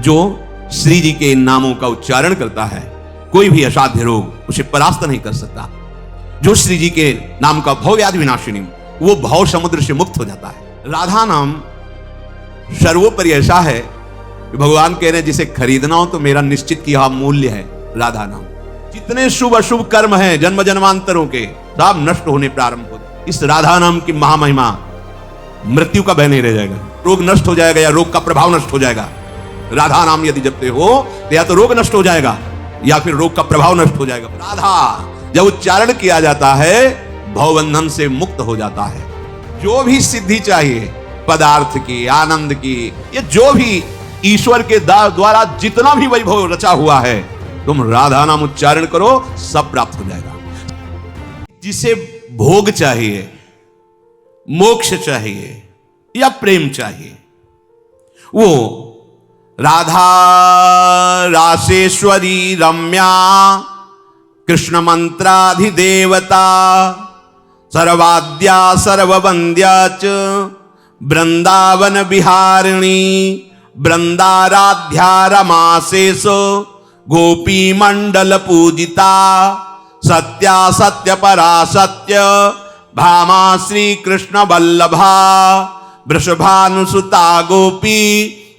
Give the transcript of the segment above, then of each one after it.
जो श्री जी के इन नामों का उच्चारण करता है, कोई भी असाध्य रोग उसे परास्त नहीं कर सकता। जो श्री जी के नाम का भव व्याधि विनाशिनी, वो भव समुद्र से मुक्त हो जाता है। राधा नाम सर्वोपरि ऐसा है कि भगवान कह रहे हैं जिसे खरीदना हो तो मेरा निश्चित किया मूल्य है राधा नाम। जितने शुभ अशुभ कर्म हैं जन्म जन्मांतरों के, सब नष्ट होने प्रारंभ हो। इस राधा नाम की महामहिमा, मृत्यु का भय नहीं रह जाएगा, रोग नष्ट हो जाएगा या रोग का प्रभाव नष्ट हो जाएगा। राधा नाम यदि जपते हो तो या तो रोग नष्ट हो जाएगा या फिर रोग का प्रभाव नष्ट हो जाएगा। राधा जब उच्चारण किया जाता है भवबंधन से मुक्त हो जाता है। जो भी सिद्धि चाहिए पदार्थ की, आनंद की, ये जो भी ईश्वर के द्वारा जितना भी वैभव रचा हुआ है, तुम राधा नाम उच्चारण करो, सब प्राप्त हो जाएगा। जिसे भोग चाहिए, मोक्ष चाहिए या प्रेम चाहिए, वो राधा रासेश्वरी रम्या कृष्ण मंत्राधिदेवता सर्वाद्या सर्ववंद्या च वृंदावन विहारिणी वृंदाराध्या रमासेसो गोपी मंडल पूजिता सत्या सत्य परा सत्य भामा श्री कृष्ण वल्लभा वृषभानुसुता गोपी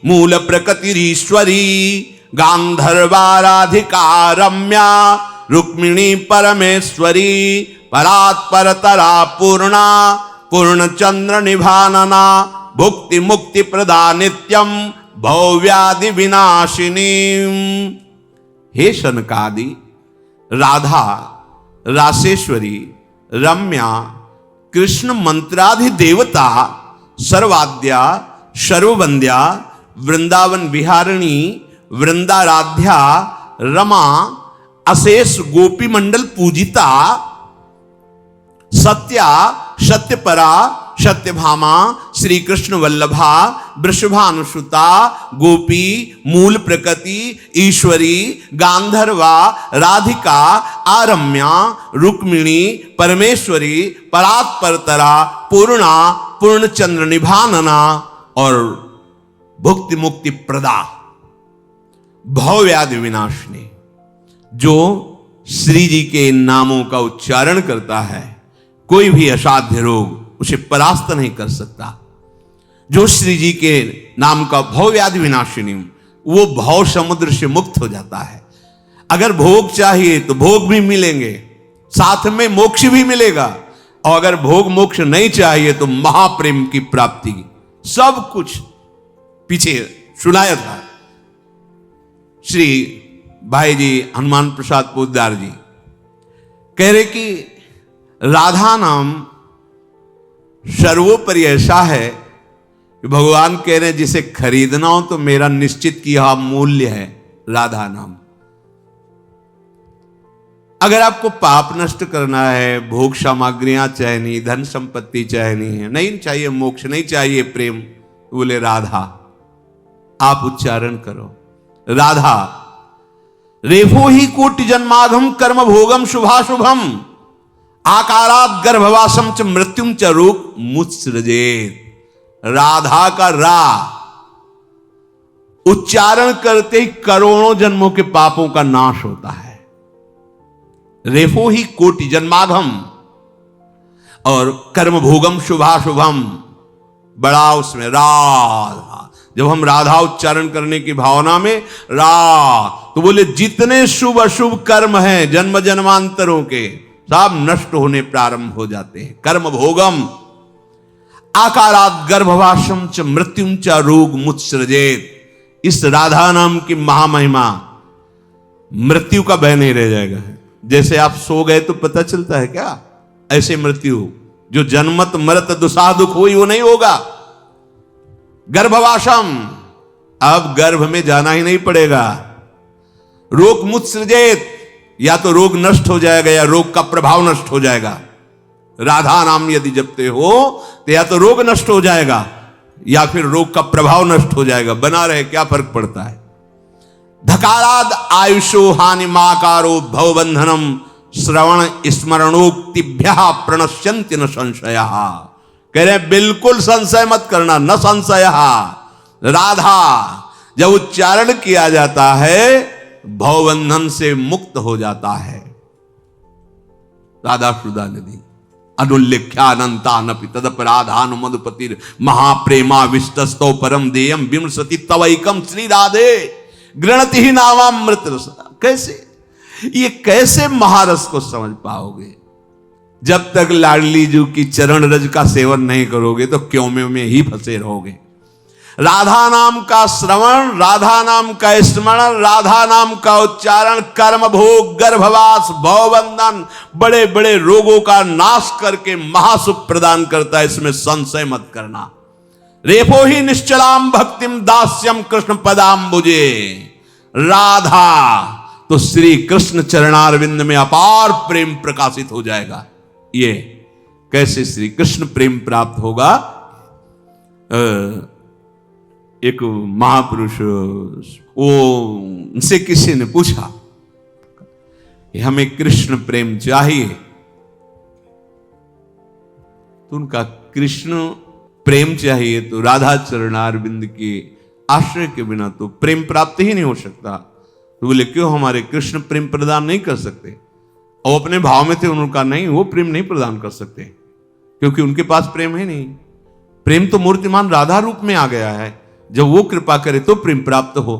मूल प्रकृतिरीश्वरी गांधर्वाराधिका रम्या रुक्मिणी परमेश्वरी परात्परतरा पूर्णा पूर्णचंद्र निभानना भुक्ति मुक्ति प्रदा नित्यम भवव्याधि विनाशिनी। हे शनकादि राधा रासेश्वरी रम्या कृष्ण मंत्राधि देवता सर्वाद्या सर्ववंद्या वृंदावन विहारिणी वृंदाराध्या रमा अशेष गोपी मंडल पूजिता सत्या सत्यपरा सत्यभामा श्री कृष्ण वल्लभा वृषभानुसुता गोपी मूल प्रकृति ईश्वरी गांधर्वा राधिका आरम्या रुक्मिणी परमेश्वरी परात्परतरा पूर्णा पूर्णचंद्र निभानना और भुक्ति मुक्ति प्रदा भवव्याधि विनाशिनी। जो श्री जी के इन नामों का उच्चारण करता है, कोई भी असाध्य रोग उसे परास्त नहीं कर सकता। जो श्री जी के नाम का भव व्याधि विनाशिनी, वो भव समुद्र से मुक्त हो जाता है। अगर भोग चाहिए तो भोग भी मिलेंगे, साथ में मोक्ष भी मिलेगा, और अगर भोग मोक्ष नहीं चाहिए तो महाप्रेम की प्राप्ति। सब कुछ पीछे सुनाया था। श्री भाई जी हनुमान प्रसाद पोद्दार जी कह रहे कि राधा नाम सर्वोपरि ऐसा है कि भगवान कह रहे हैं जिसे खरीदना हो तो मेरा निश्चित किया मूल्य है राधा नाम। अगर आपको पाप नष्ट करना है, भोग सामग्रियां चाहिए, धन संपत्ति चाहिए, नहीं चाहिए मोक्ष, नहीं चाहिए प्रेम, बोले राधा आप उच्चारण करो। राधा रेफो ही कोटि जन्माघम कर्म भोगम शुभाशुभम आकारात गर्भवासम च मृत्युम च रोग मुत्सृजेत। राधा का रा उच्चारण करते ही करोड़ों जन्मों के पापों का नाश होता है। रेफो ही कोटि जन्माघम और कर्म भोगम शुभाशुभम, बड़ा उसमें राधा। जब हम राधा उच्चारण करने की भावना में रा, तो बोले जितने शुभ अशुभ कर्म हैं जन्म जन्मांतरों के, सब नष्ट होने प्रारंभ हो जाते हैं। कर्म भोगम आकारात गर्भवासम च मृत्युम च रोग मुत्सृजेत। इस राधा नाम की महामहिमा, मृत्यु का भय नहीं रह जाएगा। जैसे आप सो गए तो पता चलता है क्या, ऐसे मृत्यु जो जन्मत मरत दुसाह दुख हुई वो नहीं होगा। गर्भवासम, अब गर्भ में जाना ही नहीं पड़ेगा। रोग मुत्सृजेत, या तो रोग नष्ट हो जाएगा या रोग का प्रभाव नष्ट हो जाएगा। राधा नाम यदि जपते हो तो या तो रोग नष्ट हो जाएगा या फिर रोग का प्रभाव नष्ट हो जाएगा। बना रहे क्या फर्क पड़ता है। धकाराद आयुषो हानि माकारो भवबंधनम श्रवण स्मरणोक्तिभ्य प्रणश्यन्ति न संशय। कह रहे बिल्कुल संशय मत करना, न संशय। राधा जब उच्चारण किया जाता है भवबंधन से मुक्त हो जाता है। राधा सुधा नदी अनुल्लेख्यानंतानपि तदपराधान मधुपतिर महाप्रेमा विस्तस्तो परम देयम विमृशति तवैकम श्री राधे गृणति ही नामामृत रस। कैसे ये कैसे महारस को समझ पाओगे? जब तक लाडली जी की चरण रज का सेवन नहीं करोगे तो क्यों में ही फंसे रहोगे। राधा नाम का श्रवण, राधा नाम का स्मरण, राधा नाम का उच्चारण कर्म भोग गर्भवास भवबंधन बड़े बड़े रोगों का नाश करके महासुख प्रदान करता है, इसमें संशय मत करना। रेपो ही निश्चलाम भक्तिम दास्यम कृष्ण पदाम्बुजे। राधा तो श्री कृष्ण चरणारविंद में अपार प्रेम प्रकाशित हो जाएगा। ये कैसे श्री कृष्ण प्रेम प्राप्त होगा? एक महापुरुष वो उनसे किसी ने पूछा कि हमें कृष्ण प्रेम चाहिए, तो उनका कृष्ण प्रेम चाहिए तो राधा चरणारविंद के आश्रय के बिना तो प्रेम प्राप्त ही नहीं हो सकता। तो बोले क्यों हमारे कृष्ण प्रेम प्रदान नहीं कर सकते? और अपने भाव में थे, उनका नहीं, वो प्रेम नहीं प्रदान कर सकते क्योंकि उनके पास प्रेम है नहीं। प्रेम तो मूर्तिमान राधा रूप में आ गया है, जब वो कृपा करे तो प्रेम प्राप्त हो।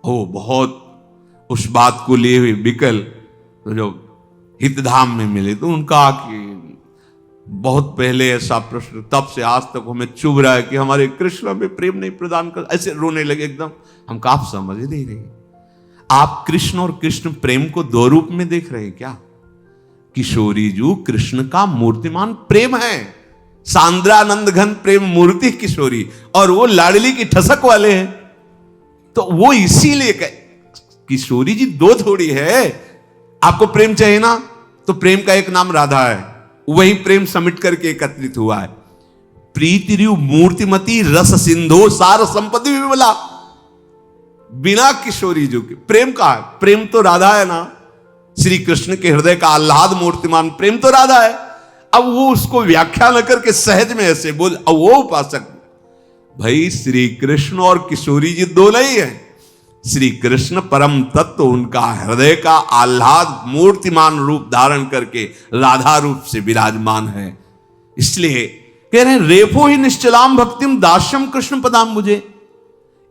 ओ बहुत उस बात को लिए हुए विकल तो जब हितधाम में मिले तो उनका कि बहुत पहले ऐसा प्रश्न, तब से आज तक हमें चुभ रहा है कि हमारे कृष्ण में प्रेम नहीं प्रदान कर, ऐसे रोने लगे एकदम। हम कहा आप समझ नहीं रहे, आप कृष्ण और कृष्ण प्रेम को दो रूप में देख रहे हैं क्या? किशोरी जी कृष्ण का मूर्तिमान प्रेम है, सांद्रानंद घन प्रेम मूर्ति किशोरी, और वो लाडली की ठसक वाले हैं। तो वो इसीलिए किशोरी जी दो थोड़ी है। आपको प्रेम चाहिए ना, तो प्रेम का एक नाम राधा है, वही प्रेम समिट करके एकत्रित हुआ है। प्रीति मूर्तिमती रस सिंधो सार संपत्ति विमला। बिना किशोरी जी के प्रेम का है, प्रेम तो राधा है ना। श्री कृष्ण के हृदय का आह्लाद मूर्तिमान प्रेम तो राधा है। अब वो उसको व्याख्या न करके सहज में ऐसे बोल, अब वो उपासक भाई श्री कृष्ण और किशोरी जी दो नहीं है। श्री कृष्ण परम तत्व, उनका हृदय का आह्लाद मूर्तिमान रूप धारण करके राधा रूप से विराजमान है। इसलिए कह रहे हैं रेफो ही निश्चलाम भक्तिम दास्यम कृष्ण पदाम्बुजे।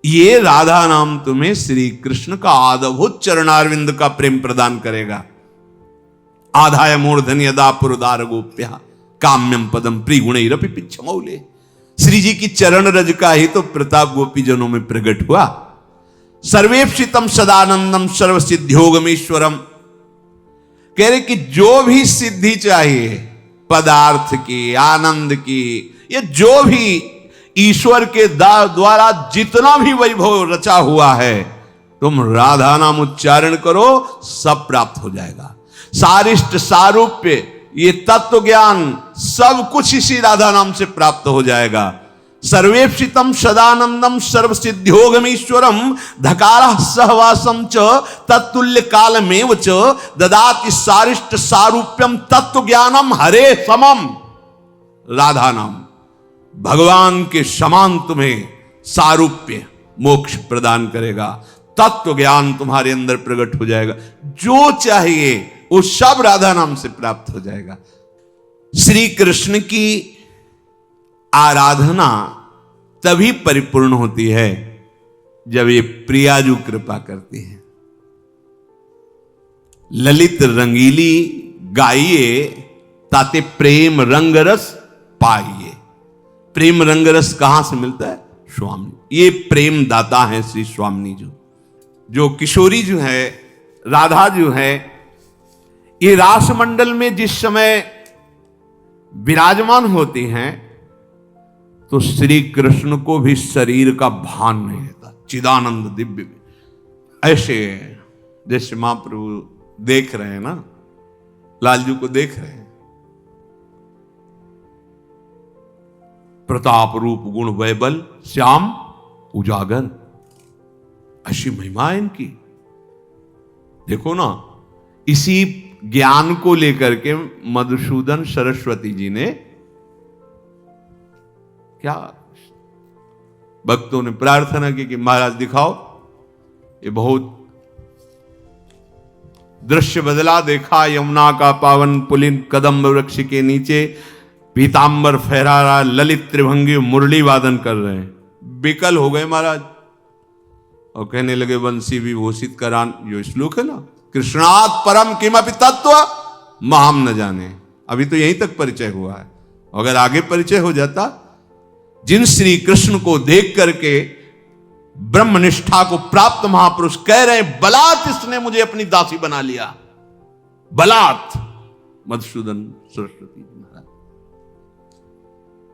ये राधा नाम तुम्हें श्री कृष्ण का आदभूत चरणारविंद का प्रेम प्रदान करेगा। आधाय मूर्धन यदा पुरदार गोप्या काम्यम पदम प्रिगुणैरपि पिच्छमौले। श्री जी की चरण रज का ही तो प्रताप गोपी जनों में प्रकट हुआ। सर्वेप्सितम सदानंदम सर्व सिद्ध्योगमेश्वरम। कह रहे कि जो भी सिद्धि चाहिए पदार्थ की, आनंद की, ये जो भी ईश्वर के द्वारा जितना भी वैभव रचा हुआ है, तुम राधा नाम उच्चारण करो, सब प्राप्त हो जाएगा। सारिष्ट सारूप्य, ये तत्व ज्ञान सब कुछ इसी राधा नाम से प्राप्त हो जाएगा। सर्वेप्सितम सदानंदम सर्व सिद्ध्योगमीश्वरम धकारा सहवासम च तत्तुल्य कालमेव च ददाति सारिष्ट सारूप्यम तत्व ज्ञानम हरे समम। राधा नाम भगवान के समान तुम्हें सारूप्य मोक्ष प्रदान करेगा, तत्व ज्ञान तुम्हारे अंदर प्रकट हो जाएगा, जो चाहिए वो सब राधा नाम से प्राप्त हो जाएगा। श्री कृष्ण की आराधना तभी परिपूर्ण होती है जब ये प्रियाजू कृपा करती है। ललित रंगीली गाइए ताते प्रेम रंगरस पाइए। प्रेम रंगरस कहां से मिलता है? स्वामी। ये प्रेम दाता है श्री स्वामी जी। जो किशोरी जो है, राधा जो है, ये रासमंडल में जिस समय विराजमान होती हैं तो श्री कृष्ण को भी शरीर का भान नहीं रहता। चिदानंद दिव्य ऐसे जैसे महाप्रभु देख रहे हैं ना, लालजू को देख रहे हैं, प्रताप रूप गुण वैबल श्याम उजागर, ऐसी महिमा है इनकी। देखो ना, इसी ज्ञान को लेकर के मधुसूदन सरस्वती जी ने क्या भक्तों ने प्रार्थना की कि महाराज दिखाओ। ये बहुत दृश्य बदला। देखा यमुना का पावन पुलिन कदम्ब वृक्ष के नीचे पीतांबर फहरा रहा ललित त्रिभंगी मुरली वादन कर रहे हैं। विकल हो गए महाराज और कहने लगे वंशी विभूषित करान। जो श्लोक है ना, कृष्णात् परम किमपि तत्व महाम न जाने। अभी तो यहीं तक परिचय हुआ है, अगर आगे परिचय हो जाता। जिन श्री कृष्ण को देख करके ब्रह्मनिष्ठा को प्राप्त महापुरुष कह रहे हैं, बलात् इसने मुझे अपनी दासी बना लिया, बलात्। मधुसूदन सरस्वती महाराज,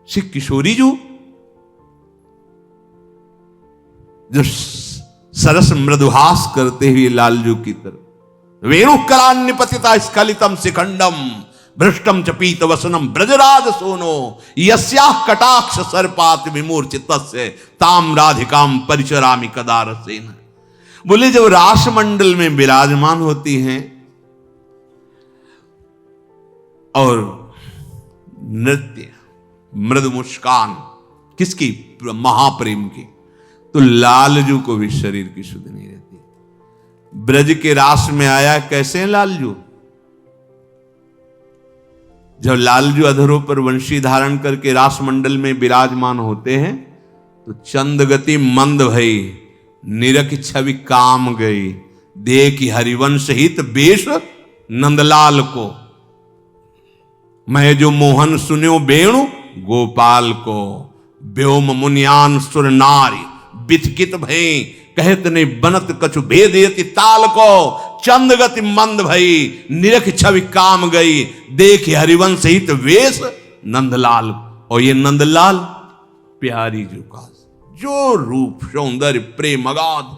श्री किशोरी जो सरस मृदुहास करते हुए लालजू की तरफ, वेणुकरान्यपतिता स्खलितम शिखंडम भ्रष्टम च पीत वसनम ब्रजराज सोनो यस्याः कटाक्ष सर्पात विमूर्छित ताम राधिकाम परिचरामि कदा रसेन। बोले जब रासमंडल में विराजमान होती हैं और नृत्य मृदु मुस्कान किसकी, महाप्रेम की, तो लालजू को भी शरीर की सुध नहीं रहती। ब्रज के रास में आया कैसे है लालजू। जब लालजू अधरों पर वंशी धारण करके रासमंडल में विराजमान होते हैं तो चंद गति मंद भई, निरख छवि काम गई, देख हरिवंश हित बेश नंदलाल को। मैं जो मोहन सुन्यो बेणु गोपाल को, व्योम मुनियान सुर नारी बिथकित भई, कहत ने बनत कछु भेदयति ताल को। चंद गति मंद भई, निरख छवि काम गई, देख हरिवंश हित वेश नंदलाल। और ये नंदलाल प्यारी जो का जो रूप सौंदर्य प्रेम अगाध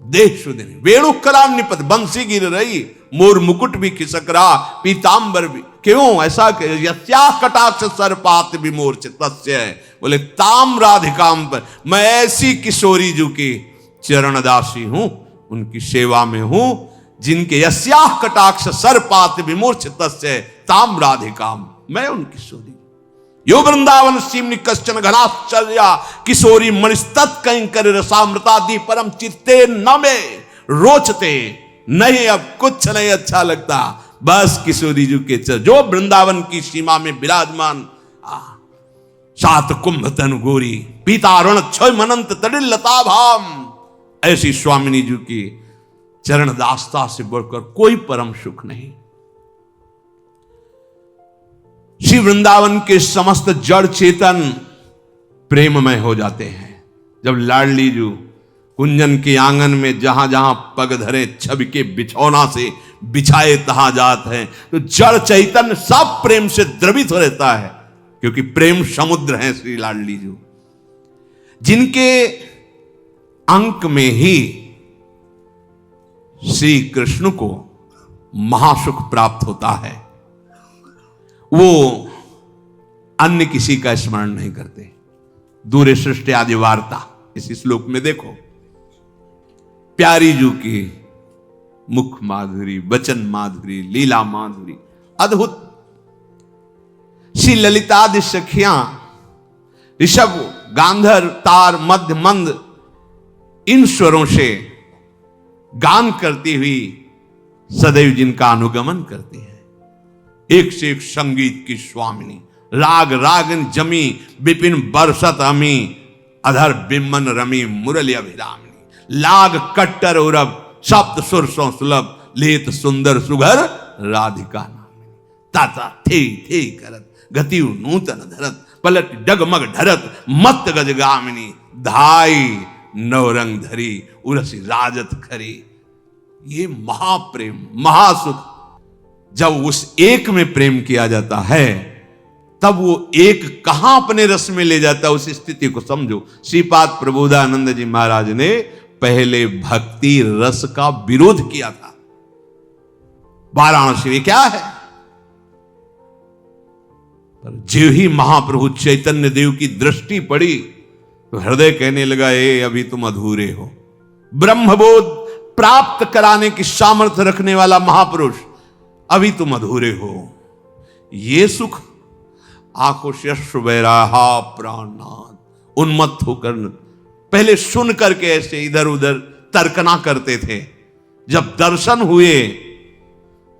देख सुदिन, वेणुकराम निपत बंसी गिर रही, मोर मुकुट भी खिसक रहा, पीतांबर भी। क्यों ऐसा? यस्याः कटाक्ष सर्पात विमूर्छित तस्य। बोले ताम राधिकाम पर, मैं ऐसी किशोरी जी की चरणदासी हूं, उनकी सेवा में हूं, जिनके यस्याः कटाक्ष सर्पात विमूर्छित तस्य ताम राधिकाम, मैं उनकी किशोरी। यो वृंदावन सीमनि कश्चन घनाश्चर्या किशोरी मणिस्तत् कंकर रसामृतादि परम चित्ते न में रोचते। नहीं अब कुछ नहीं अच्छा लगता, बस किशोरी जी के जो वृंदावन की सीमा में विराजमान, सात कुंभ तनु गोरी पीतारुण क्षय मनंत तडिल्लता भाम, ऐसी स्वामिनी जी की चरण दास्ता से बढ़कर कोई परम सुख नहीं। श्री वृंदावन के समस्त जड़ चेतन प्रेममय हो जाते हैं जब लाडली जू कुंजन के आंगन में जहां जहां पग धरे छवि के बिछौना से बिछाए तहां जात हैं, तो जड़ चैतन्य सब प्रेम से द्रवित हो रहता है, क्योंकि प्रेम समुद्र है श्री लाडली जू, जिनके अंक में ही श्री कृष्ण को महासुख प्राप्त होता है। वो अन्य किसी का स्मरण नहीं करते। दूरे सृष्टि आदि वार्ता इस श्लोक में देखो, प्यारी जू की मुख माधुरी, वचन माधुरी, लीला माधुरी अद्भुत। श्री ललितादि सखियां ऋषभ, गांधर, तार, मध्य, मंद इन स्वरों से गान करती हुई सदैव जिनका अनुगमन करती है। एक से एक संगीत की स्वामिनी, राग रागन जमी विपिन बरसत अमी, अधर बिम्मन रमी मुरली अभिरामिनी। लाग कट्टर उरब सप्त सुर सौ सुलभ, लेत सुंदर सुघर राधिका नामिनी। ताता थे थे करत गति नूतन धरत, पलट डगमग ढरत मत गजगामिनी। धाई नवरंग धरी उरसी राजत खरी। ये महाप्रेम महासुख जब उस एक में प्रेम किया जाता है, तब वो एक कहां अपने रस में ले जाता है, उस स्थिति को समझो। श्रीपाद प्रबोधानंद जी महाराज ने पहले भक्ति रस का विरोध किया था। वाराणसी में क्या है, पर जो ही महाप्रभु चैतन्य देव की दृष्टि पड़ी तो हृदय कहने लगा, ए अभी तुम अधूरे हो। ब्रह्मबोध प्राप्त कराने की सामर्थ्य रखने वाला महापुरुष, अभी तुम अधूरे हो। ये सुख आकोश वैराहा प्राणनाथ, उन्मत्त होकर पहले सुन करके ऐसे इधर उधर तर्कना करते थे। जब दर्शन हुए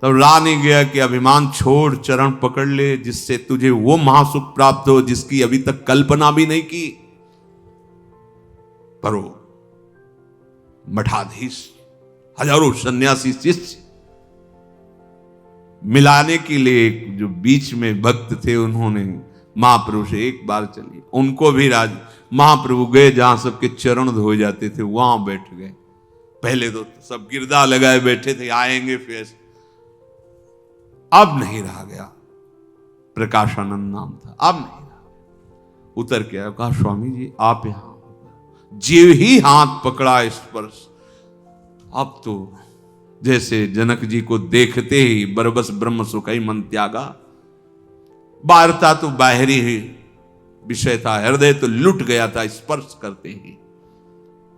तब रहा नहीं गया कि अभिमान छोड़ चरण पकड़ ले, जिससे तुझे वो महासुख प्राप्त हो जिसकी अभी तक कल्पना भी नहीं की। पर वो मठाधीश हजारों सन्यासी शिष्य मिलाने के लिए जो बीच में भक्त थे, उन्होंने महाप्रभु से एक बार चली। उनको भी राज महाप्रभु गए जहां सबके चरण धोए जाते थे, वहां बैठ गए। पहले तो सब गिरदा लगाए बैठे थे, आएंगे फिर। अब नहीं रहा गया। प्रकाशानंद नाम था, अब नहीं रहा। उतर के आया, कहा स्वामी जी आप यहां। जीव ही हाथ पकड़ा स्पर्श, अब तो जैसे जनक जी को देखते ही बरबस ब्रह्म सुखई मन त्यागा। बाहरता तो बाहरी ही विषय था, हृदय तो लुट गया था स्पर्श करते ही।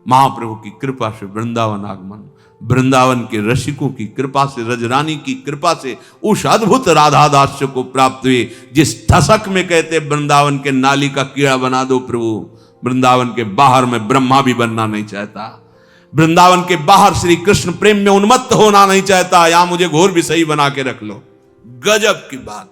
महाप्रभु की कृपा से वृंदावन आगमन, वृंदावन के रसिकों की कृपा से, रजरानी की कृपा से उस अद्भुत राधा दास्य को प्राप्त हुए जिस ठसक में कहते वृंदावन के नाली का कीड़ा बना दो प्रभु। वृंदावन के बाहर में ब्रह्मा भी बनना नहीं चाहता, वृंदावन के बाहर श्री कृष्ण प्रेम में उन्मत्त होना नहीं चाहता। यहां मुझे घोर विषयी बना के रख लो। गजब की बात।